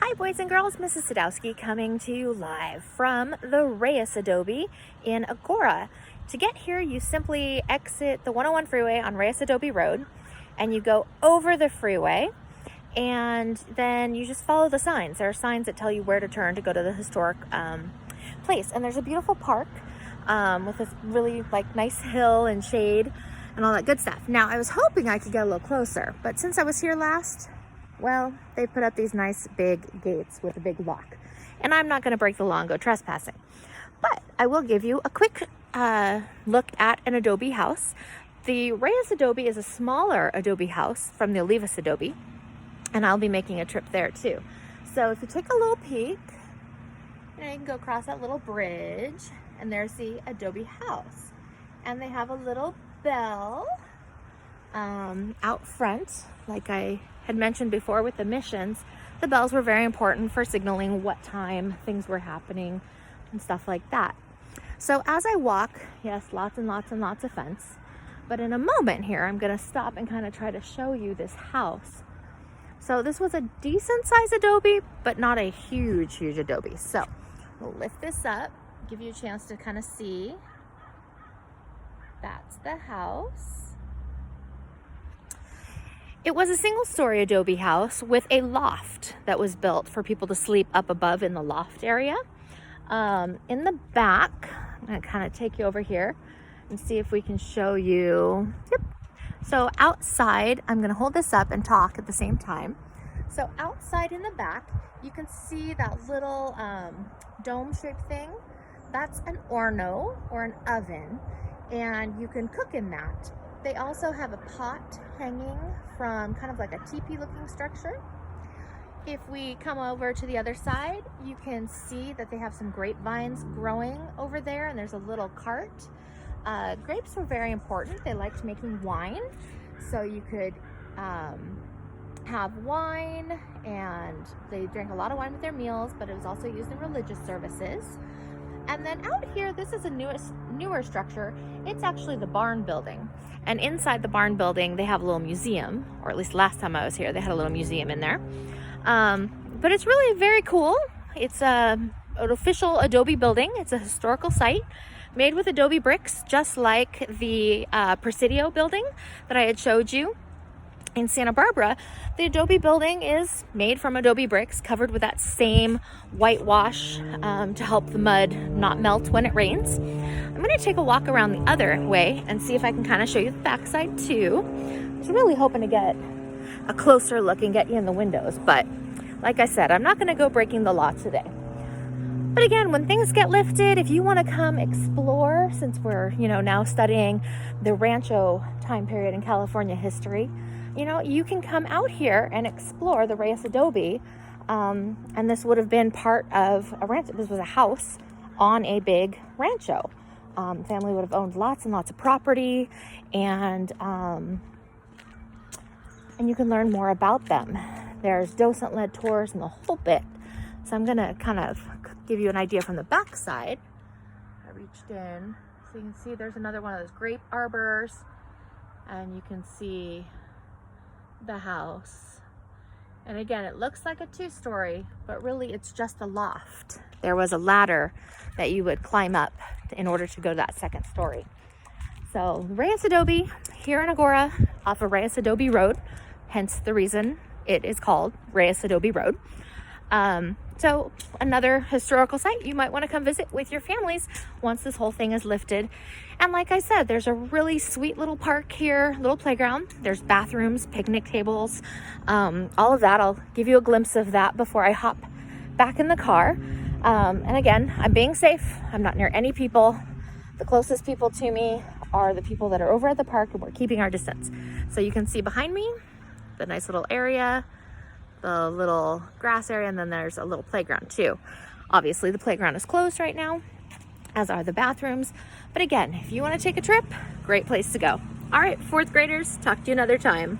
Hi boys and girls, Mrs. Sadowski coming to you live from the Reyes Adobe in Agora. To get here, you simply exit the 101 freeway on Reyes Adobe Road and you go over the freeway, and then you just follow the signs. There are signs that tell you where to turn to go to the historic place. And there's a beautiful park with this really nice hill and shade and all that good stuff. Now, I was hoping I could get a little closer, but since I was here last, well, they put up these nice big gates with a big lock. And I'm not going to break the law and go trespassing. But I will give you a quick look at an Adobe house. The Reyes Adobe is a smaller Adobe house from the Reyes Adobe, and I'll be making a trip there too. So if you take a little peek, you can go across that little bridge, and there's the Adobe house. And they have a little bell out front, like I had mentioned before with the missions. The bells were very important for signaling what time things were happening and stuff like that. So as I walk, yes, lots and lots and lots of fence, but in a moment here, I'm going to stop and kind of try to show you this house. So this was a decent size Adobe, but not a huge Adobe. So we'll lift this up, give you a chance to kind of see. That's the house. It was a single-story Adobe house with a loft that was built for people to sleep up above in the loft area. In the back, I'm going to kind of take you over here and see if we can show you. Yep. So outside, I'm going to hold this up and talk at the same time. So outside in the back, you can see that little dome-shaped thing. That's an Orno, or an oven, and you can cook in that. They also have a pot hanging from kind of like a teepee looking structure. If we come over to the other side, you can see that they have some grapevines growing over there, and there's a little cart. Grapes were very important. They liked making wine, so you could have wine, and they drank a lot of wine with their meals, but it was also used in religious services. And then out here, this is a newer structure. It's actually the barn building. And inside the barn building, they have a little museum, or at least last time I was here, they had a little museum in there. But it's really very cool. It's an official Adobe building. It's a historical site made with Adobe bricks, just like the Presidio building that I had showed you in Santa Barbara. The Adobe building is made from Adobe bricks, covered with that same whitewash to help the mud not melt when it rains. I'm going to take a walk around the other way and see if I can kind of show you the backside too. I was really hoping to get a closer look and get you in the windows, but like I said, I'm not going to go breaking the law today. But again, when things get lifted, if you want to come explore, since we're now studying the Rancho time period in California history, you can come out here and explore the Reyes Adobe. And this would have been part of a rancho. This was a house on a big rancho. Family would have owned lots and lots of property, and you can learn more about them. There's docent-led tours and the whole bit. So I'm going to kind of give you an idea from the back side. I reached in, so you can see there's another one of those grape arbors, and you can see the house. And again, it looks like a two-story, but really it's just a loft. There was a ladder that you would climb up in order to go to that second story. So Reyes Adobe here in Agora off of Reyes Adobe Road, hence the reason it is called Reyes Adobe Road. So another historical site you might want to come visit with your families once this whole thing is lifted. And like I said, there's a really sweet little park here, little playground. There's bathrooms, picnic tables, all of that. I'll give you a glimpse of that before I hop back in the car. And again, I'm being safe. I'm not near any people. The closest people to me are the people that are over at the park, and we're keeping our distance. So you can see behind me the nice little area, the little grass area, and then there's a little playground too. Obviously the playground is closed right now, as are the bathrooms. But again, if you want to take a trip, great place to go. All right, fourth graders, talk to you another time.